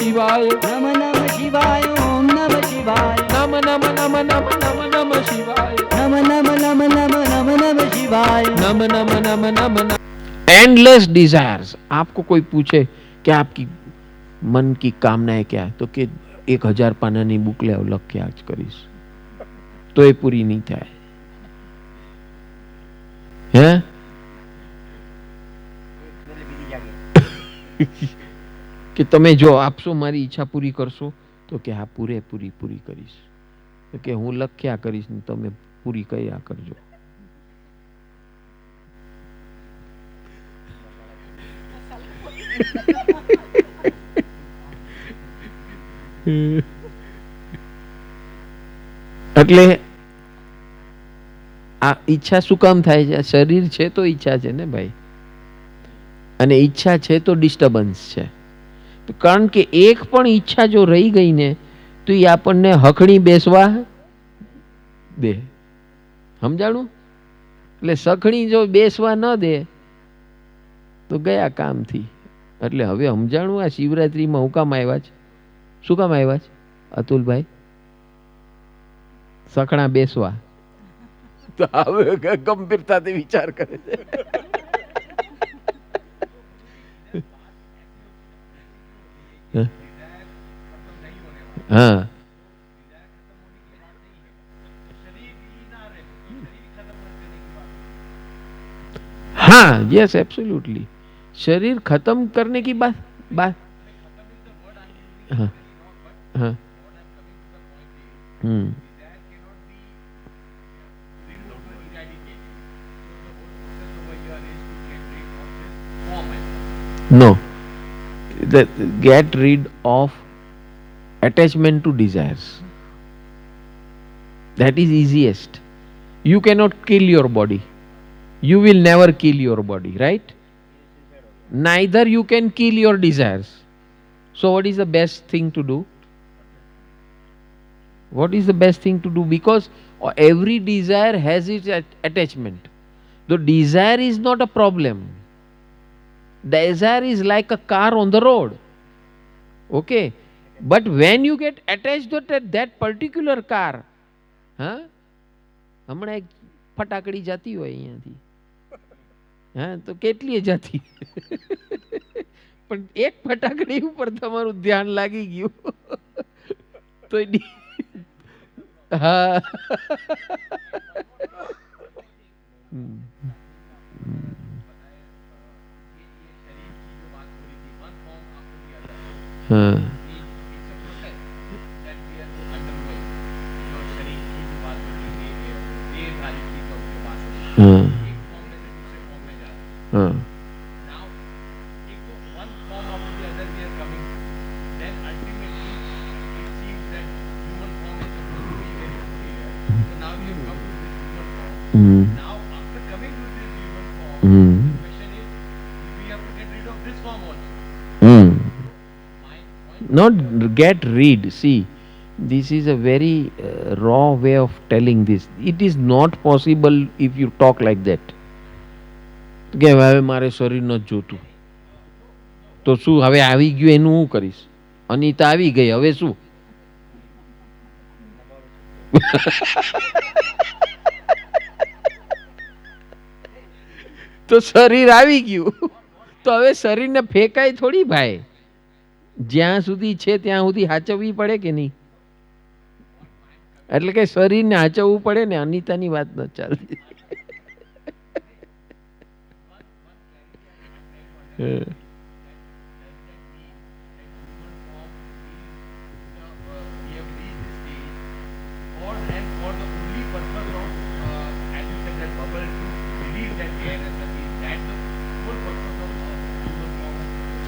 शिवाय, नम नम शिवाय, ओम नम शिवाय, नम नम नम नम नम नम शिवाय, नम नम नम नम नम नम शिवाय, नम नम नम नम नम। Endless desires. आपको कोई पूछे कि आपकी मन की कामनाएं क्या है, तो कि 1000 પાનાની બુક લેવ લખ્યા જ કરીશ, તો એ પૂરી નહીં થાય. હે કે તમે જો આપશો મારી ઈચ્છા પૂરી કરશો, તો કે હા પૂરેપૂરી પૂરી કરીશ, તો કે હું લખ્યા કરીશ ને તમે પૂરી કર્યા કરજો. એટલે આ ઈચ્છા શું કામ થાય છે? શરીર છે તો ઈચ્છા છે ને ભાઈ, અને ઈચ્છા છે તો ડિસ્ટર્બન્સ છે. કારણ કે એક પણ ઈચ્છા જો રહી ગઈ ને તો એ આપણને હખણી બેસવા દે. સમજાણું? એટલે સખણી જો બેસવા ન દે તો ગયા કામથી. એટલે હવે સમજાણું આ શિવરાત્રીમાં હું કામ આવ્યા છે? શું કામ આવ્યા છે અતુલભાઈ? સખણા બેસવા. તો હવે ગંભીરતાથી વિચાર કરે છે. हाँ हाँ यस एब्सोल्युटली. शरीर खत्म करने की बात बात हाँ हाँ no, get rid of attachment to desires. That is easiest. You cannot kill your body. You will never kill your body, right? Neither you can kill your desires. So what is the best thing to do? What is the best thing to do? Because every desire has its attachment. The desire is not a problem. Desire is like a car on the road. Okay? But when you get attached to that particular car, હા હમણાં એક ફટાકડી જતી હોય અહીંયાથી, હા તો કેટલી જતી, પણ એક ફટાકડી ઉપર તમારું ધ્યાન લાગી ગયું તો હા हाँ हाँ हाँ not get rid. See, this is a very raw way of telling this. It is not possible if you talk like that. કે હવે મારે શરીર ન જોતું, તો શું હવે આવી ગયું એનું હું કરીશ? અનિતા આવી ગઈ, હવે શું? તો શરીર આવી ગયું, તો હવે શરીરને ફેંકાય થોડી ભાઈ. જ્યાં સુધી છે ત્યાં સુધી હાચવવી પડે કે નહીં? એટલે કે શરીરને હાચવવું પડે ને. અનિતાની વાત ન ચાલતી.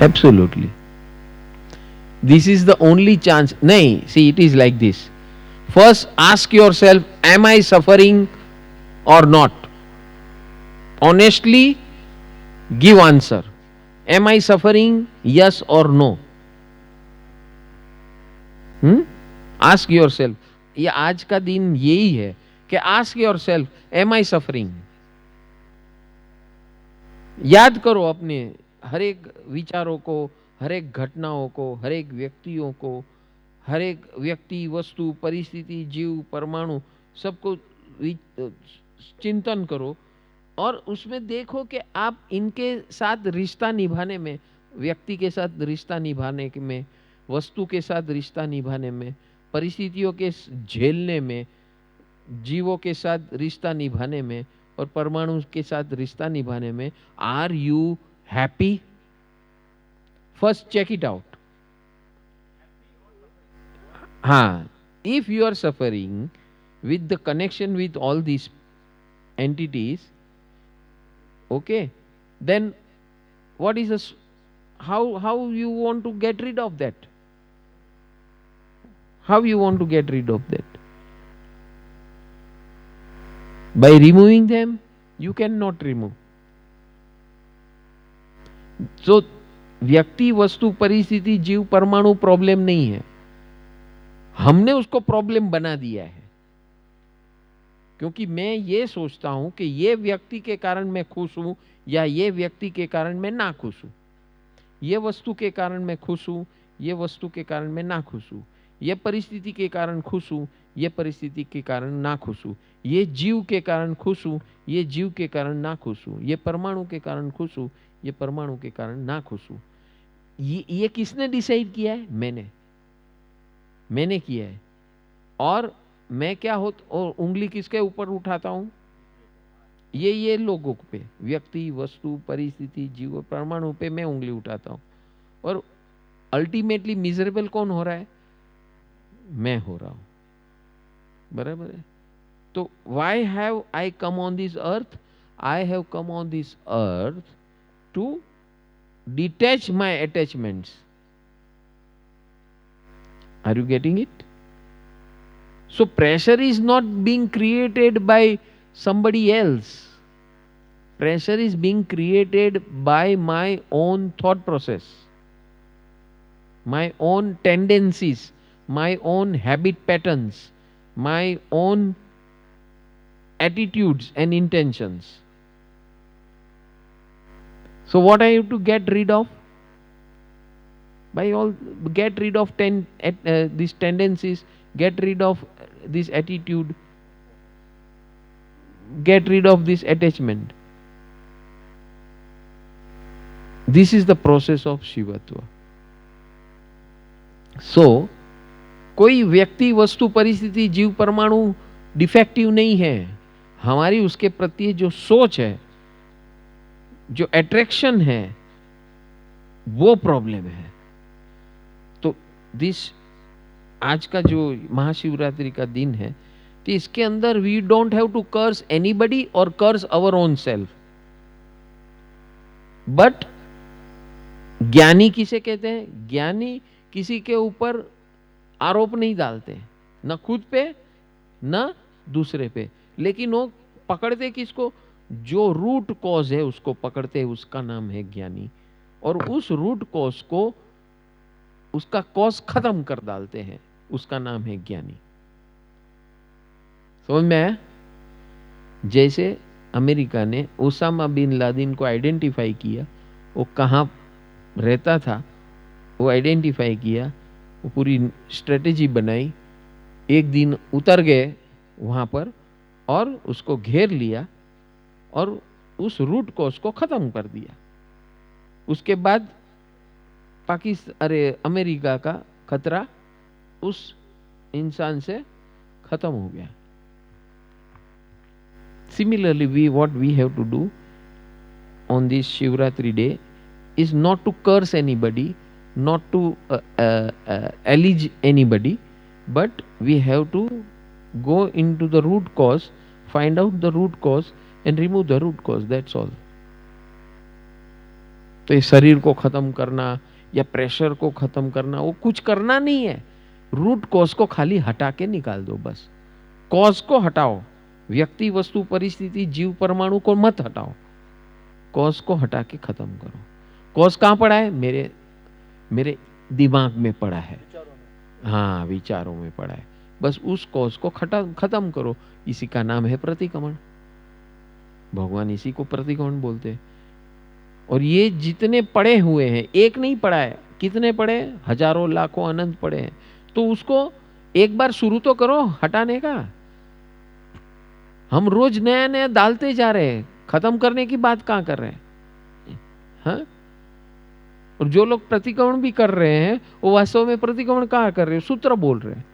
Absolutely. This is the only chance. Nahi, see, it is like this. First, ask yourself, am I suffering or not? Honestly, give answer. Am I suffering? Yes or no? Ask yourself. ये आज का दिन यही है कि ask yourself, am I suffering? याद करो अपने हर एक विचारों को, हर एक घटनाओं को, हर एक व्यक्तियों को, हर एक व्यक्ति, वस्तु, परिस्थिति, जीव, परमाणु सबको चिंतन करो और उसमें देखो कि आप इनके साथ रिश्ता निभाने में, व्यक्ति के साथ रिश्ता निभाने में, वस्तु के साथ रिश्ता निभाने में, परिस्थितियों के झेलने में, जीवों के साथ रिश्ता निभाने में और परमाणु के साथ रिश्ता निभाने में, are you happy? First check it out. हाँ, if you are suffering with the connection with all these entities, okay, then what is this? How you want to get rid of that? How you want to get rid of that? By removing them? You cannot remove. So व्यक्ति, वस्तु, परिस्थिति, जीव, परमाणु problem नहीं है, हमने उसको problem बना दिया है. क्योंकि मैं ये सोचता हूं कि ये व्यक्ति के कारण मैं खुश हूं या ये व्यक्ति के कारण मैं ना खुश हूं, ये वस्तु के कारण मैं खुश हूं, ये वस्तु के कारण मैं ना खुश हूं, ये परिस्थिति के कारण खुश हूं, ये परिस्थिति के कारण ना खुश हूं, ये जीव के कारण खुश हूं, ये जीव के कारण ना खुश हूं, ये परमाणु के कारण खुश हूं, ये परमाणु के कारण ना खुश हूं. ये किसने डिसाइड किया है? मैंने किया है. और मैं क्या और उंगली किसके ऊपर उठाता हूं? ये लोगों पे, व्यक्ति, वस्तु, परिस्थिति, जीव, परमाणु पे मैं उंगली उठाता हूं. और अल्टीमेटली मिजरेबल कौन हो रहा है? मैं हो रहा हूं. बराबर है. तो why have I come on this earth? I have come on this earth to detach my attachments. Are you getting it? So pressure is not being created by somebody else. Pressure is being created by my own thought process, my own tendencies, my own habit patterns, my own attitudes and intentions. So what I have to get rid of? Get rid of these tendencies, get rid of this attitude, get rid of this attachment. This is the process of शिवत्व. So कोई व्यक्ति, वस्तु, परिस्थिति, जीव, परमाणु defective नहीं है. हमारी उसके प्रति जो सोच है, जो अट्रैक्शन है, वो प्रॉब्लम है. तो आज का जो महाशिवरात्रि का दिन है, तो इसके अंदर we don't have to curse anybody और curse our own self. But ज्ञानी किसे कहते हैं? ज्ञानी किसी के ऊपर आरोप नहीं डालते, न खुद पे न दूसरे पे, लेकिन वो पकड़ते किसको? जो रूट कॉज है उसको पकड़ते हैं, उसका नाम है ज्ञानी. और उस रूट कॉज को, उसका कॉज खत्म कर डालते हैं, उसका नाम है ज्ञानी. समझ में आया? जैसे अमेरिका ने ओसामा बिन लादेन को आइडेंटिफाई किया, वो कहाँ रहता था वो आइडेंटिफाई किया, वो पूरी स्ट्रेटेजी बनाई, एक दिन उतर गए वहां पर और उसको घेर लिया और उस रूट कॉज को खत्म कर दिया. उसके बाद अमेरिका का खतरा उस इंसान से खत्म हो गया. Similarly, what we have to do on this Shivratri day is not to curse anybody, not to allege anybody, but we have to go into the root cause, find out the root cause and remove the root cause. That's all. तो ये शरीर को खत्म करना या pressure को खत्म करना, वो कुछ करना नहीं है. रूट कॉज को खाली हटा के निकाल दो बस. कॉज को हटाओ, व्यक्ति, वस्तु, परिस्थिति, जीव, परमाणु को मत हटाओ. कॉज को हटा के खत्म करो. कॉज कहाँ पड़ा है? मेरे दिमाग में पड़ा है, हाँ, विचारों में पड़ा है. बस उस कॉज को खत्म करो. इसी का नाम है प्रतिक्रमण. भगवान इसी को प्रतिक्रमण बोलते हैं. और ये जितने पड़े हुए हैं, एक नहीं पड़ा है, कितने पड़े? हजारों लाखों अनंत पड़े हैं। तो उसको एक बार शुरू तो करो हटाने का। हम रोज नया नया डालते जा रहे हैं, खत्म करने की बात कहां कर रहे हैं? हाँ? और जो लोग प्रतिक्रमण भी कर रहे हैं वो वास्तव में प्रतिक्रमण कहां कर रहे हैं? सूत्र बोल रहे हैं,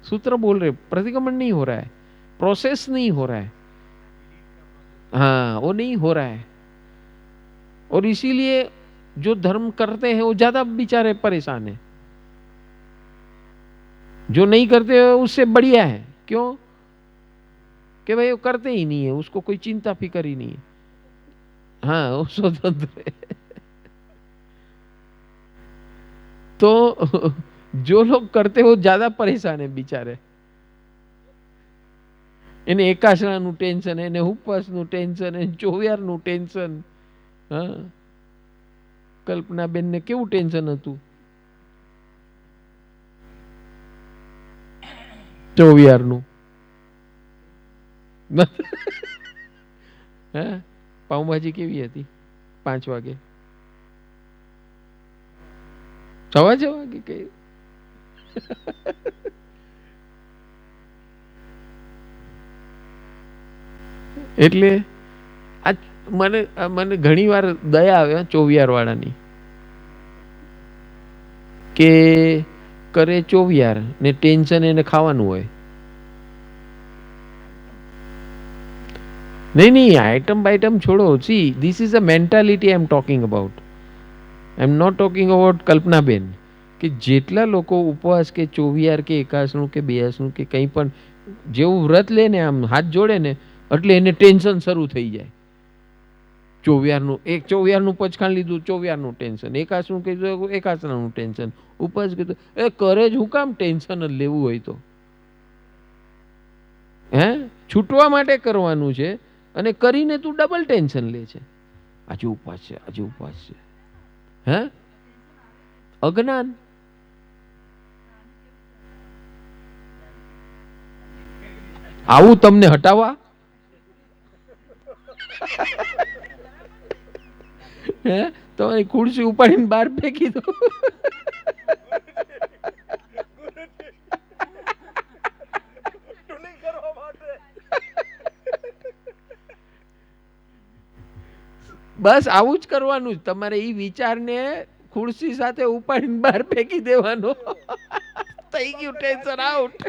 सूत्र बोल रहे, प्रतिक्रमण नहीं हो रहा है, प्रोसेस नहीं हो रहा है। हाँ, वो नहीं हो रहा है। और इसीलिए जो धर्म करते हैं वो ज्यादा बेचारे परेशान है, जो नहीं करते उससे बढ़िया है। क्यों? कि भाई वो करते ही नहीं है, उसको कोई चिंता फिकर ही नहीं है। हाँ, वो स्वतंत्र है। तो जो लोग करते हो ज्यादा परेशान है बेचारे। એને એકાશરાનું ટેન્શન, એને ઉપવાસનું ટેન્શન, એને ચોવિયારનું ટેન્શન. હા, કલ્પનાબેનને કેવું ટેન્શન હતું ચોવિયારનું? હા, પાઉંભાજી કેવી હતી? 5 વાગે, સવા 6 વાગે કઈ? એટલે આ મને મને ઘણી વાર દયા આવે ચોવિયાર વાળાની, કે કરે ચોવિયાર ને ટેન્શન એને ખાવાનું હોય. नहीं नहीं, आइटम बाइटम छोड़ो. See, this is a mentality I am talking about. I am not talking about Kalpanaben. કે જેટલા લોકો ઉપવાસ કે ચોવિયાર કે એકાસનું કે બેસનું કે કંઈ પણ જેવું વ્રત લે ને, આમ હાથ જોડે ને એટલે એને ટેન્શન શરૂ થઈ જાય. ચોવિયારનું, એક ચોવિયારનું પચખાણ લીધું, ચોવિયારનું ટેન્શન, એકાસનું કીધું, એકાસનાનું ટેન્શન, ઉપવાસ કીધું. એ કરે જ હું કામ ટેન્શન જ લેવું હોય તો? હે, છૂટવા માટે કરવાનું છે અને કરીને તું ડબલ ટેન્શન લે છે. આજે ઉપવાસ છે, આજે ઉપવાસ છે. હે, અજ્ઞાન. આવું તમને હટાવવા? હે, તમારી ખુરશી ઉપાડીને બહાર ફેંકી દો. બસ આવું જ કરવાનું. તમારે એ વિચારને ખુરશી સાથે ઉપાડીને બહાર ફેંકી દેવાનો. થઈ ગયું ટેન્શન આઉટ.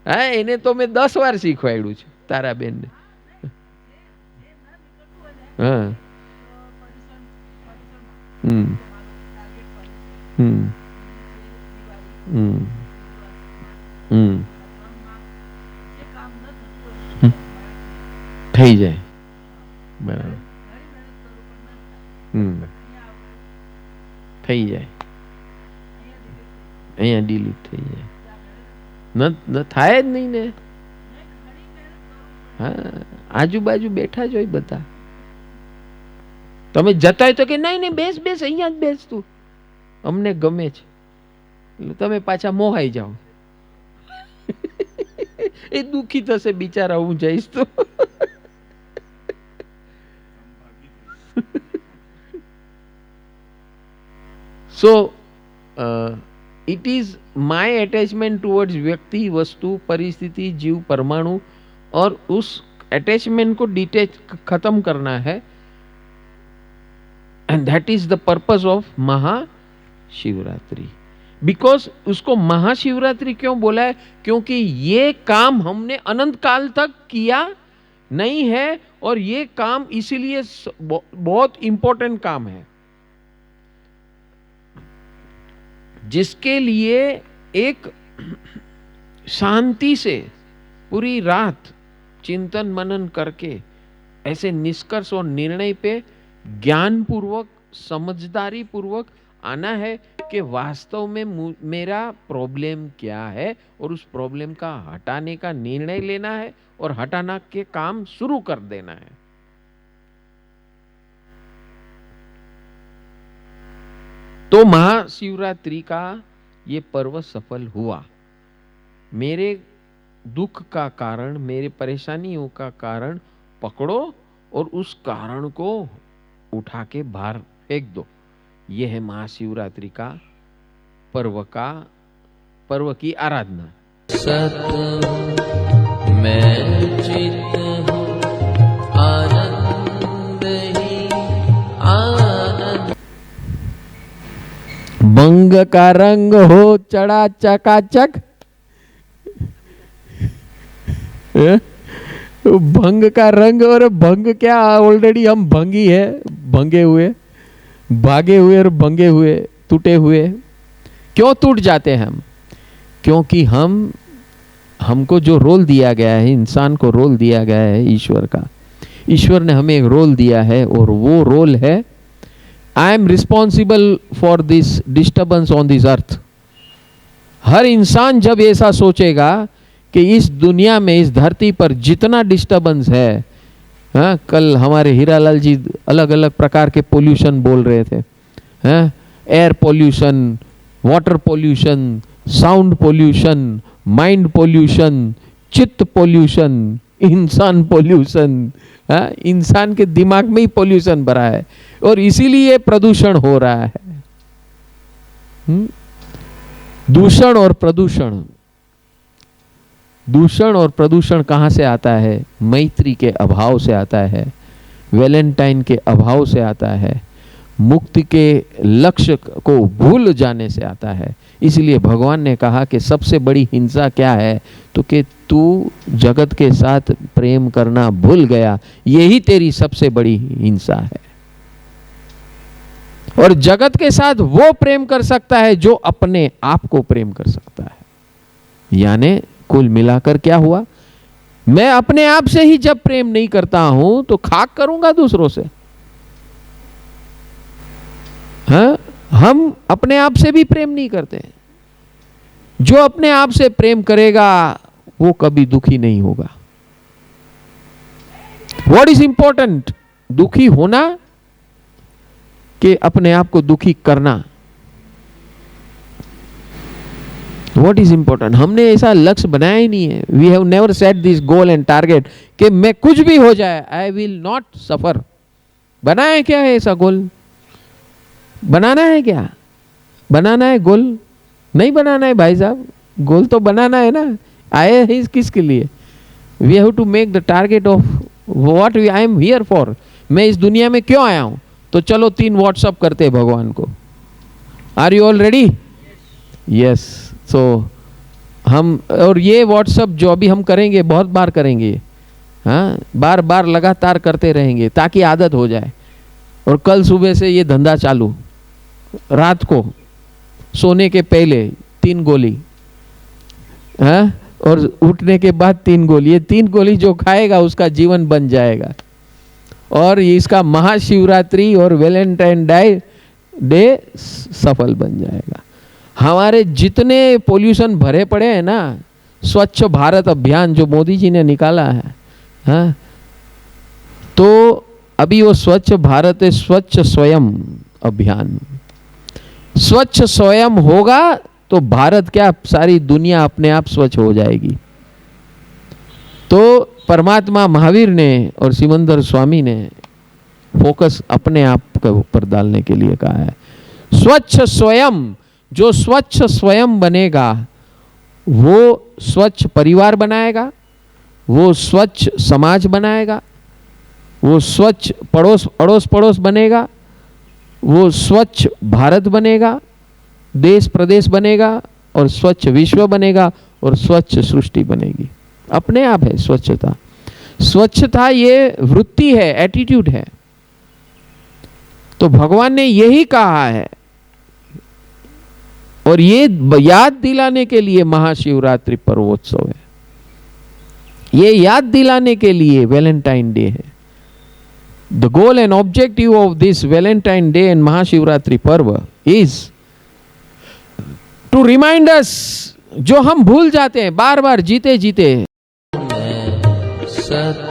હા, એને તો મેં 10 વાર શીખવાડ્યું છે તારા બેનને. હા, હમ હમ હમ હમ થઈ જાય. બરાબર. થઈ જાય, અહીંયા ડિલીટ થઈ જાય. ન થાય જ નહીં ને. હા, આજુબાજુ બેઠા જ હોય બધા. તમે જતા હોય તો કે નહીં નહીં, બેસ બેસ, અહીંયા જ બેસ તું, અમને ગમે છે. એટલે તમે પાછા મોહાઈ જાઓ. એ દુખી થશે બિચારા, હું જઈશ તો. So, it is my attachment towards व्यक्ति, वस्तु, परिस्थिति, जीव, परमाणु, और उस अटैचमेंट को डिटेच खत्म करना है. And that is the purpose of Mahashivratri. Because उसको महाशिवरात्रि क्यों बोला है? क्योंकि ये काम हमने अनंत काल तक किया नहीं है, और ये काम इसीलिए बहुत इंपॉर्टेंट काम है, जिसके लिए एक शांति से पूरी रात चिंतन मनन करके ऐसे निष्कर्ष और निर्णय पे ज्ञान पूर्वक, समझदारी पूर्वक आना है कि वास्तव में मेरा प्रॉब्लम क्या है, और उस प्रॉब्लम का हटाने का निर्णय लेना है और हटाना के काम शुरू कर देना है. तो महाशिवरात्रि का ये पर्व सफल हुआ. मेरे दुख का कारण, मेरे परेशानियों का कारण पकड़ो और उस कारण को उठा के बाहर फेंक दो। यह है महाशिवरात्रि का पर्व की आराधना। सत मैं चित हूँ, आनंद ही आनंद। भंग का रंग हो चढ़ा चकाचक, भंग का रंग, और भंग क्या, ऑलरेडी हम भंगी है, भंगे हुए, भागे हुए और भंगे हुए, टूटे हुए। क्यों टूट जाते हैं हम? क्योंकि हमको जो रोल दिया गया है, इंसान को रोल दिया गया है ईश्वर का, ईश्वर ने हमें एक रोल दिया है, और वो रोल है I am responsible for this disturbance on this earth. हर इंसान जब ऐसा सोचेगा कि इस दुनिया में, इस धरती पर जितना डिस्टर्बेंस है, हाँ, कल हमारे हीरालाल जी अलग अलग प्रकार के पोल्यूशन बोल रहे थे, हाँ, air pollution, water pollution, sound pollution, mind pollution, चित्त पोल्यूशन, इंसान पोल्यूशन, हाँ, इंसान के दिमाग में ही पोल्यूशन भरा है, और इसीलिए प्रदूषण हो रहा है। दूषण और प्रदूषण, दूषण और प्रदूषण कहाँ से आता है? मैत्री के अभाव से आता है, वैलेंटाइन के अभाव से आता है, मुक्ति के लक्ष्य को भूल जाने से आता है। इसलिए भगवान ने कहा कि सबसे बड़ी हिंसा क्या है, तो कि तू जगत के साथ प्रेम करना भूल गया, यही तेरी सबसे बड़ी हिंसा है। और जगत के साथ वो प्रेम कर सकता है जो अपने आप को प्रेम कर सकता है। यानी कुल मिलाकर क्या हुआ? मैं अपने आप से ही जब प्रेम नहीं करता हूं तो खाक करूंगा दूसरों से। हाँ, हम अपने आप से भी प्रेम नहीं करते। जो अपने आप से प्रेम करेगा वो कभी दुखी नहीं होगा। What is important? दुखी होना कि अपने आप को दुखी करना? What is important? हमने ऐसा लक्ष्य बनाया ही नहीं है। We have never set this goal and target कि मैं कुछ भी हो जाए, I will not suffer। बनाया क्या है ऐसा गोल? बनाना है क्या? बनाना है गोल? नहीं बनाना है भाई साहब, गोल तो बनाना है ना। आए हैं किसके लिए? We have to make the target of what I am here for। मैं इस दुनिया में क्यों आया हूं? तो चलो 3 व्हाट्सअप करते हैं भगवान को। Are you all ready? Yes। तो हम, और ये व्हाट्सअप जो अभी हम करेंगे बहुत बार करेंगे, हाँ, बार बार लगातार करते रहेंगे ताकि आदत हो जाए। और कल सुबह से ये धंधा चालू, रात को सोने के पहले 3 गोली, हाँ, और उठने के बाद 3 गोली। ये 3 गोली जो खाएगा उसका जीवन बन जाएगा। और इसका महाशिवरात्रि और वैलेंटाइन डे सफल बन जाएगा। हमारे जितने पोल्यूशन भरे पड़े हैं ना, स्वच्छ भारत अभियान जो मोदी जी ने निकाला है, हाँ, तो अभी वो स्वच्छ भारत है, स्वच्छ स्वयं अभियान। स्वच्छ स्वयं होगा तो भारत क्या, सारी दुनिया अपने आप स्वच्छ हो जाएगी। तो परमात्मा महावीर ने और सिमंदर स्वामी ने फोकस अपने आप के ऊपर डालने के लिए कहा है। स्वच्छ स्वयं, जो स्वच्छ स्वयं बनेगा वो स्वच्छ परिवार बनाएगा, वो स्वच्छ समाज बनाएगा, वो स्वच्छ अड़ोस पड़ोस बनेगा, वो स्वच्छ भारत बनेगा, देश प्रदेश बनेगा, और स्वच्छ विश्व बनेगा, और स्वच्छ सृष्टि बनेगी। अपने आप है स्वच्छता। स्वच्छता ये वृत्ति है, एटीट्यूड है। तो भगवान ने यही कहा है, और ये याद दिलाने के लिए महाशिवरात्रि पर्वोत्सव है, ये याद दिलाने के लिए वैलेंटाइन डे है। The goal and objective of this Valentine day and Mahashivratri पर्व इज टू रिमाइंड अस, जो हम भूल जाते हैं बार बार जीते जीते। मैं सत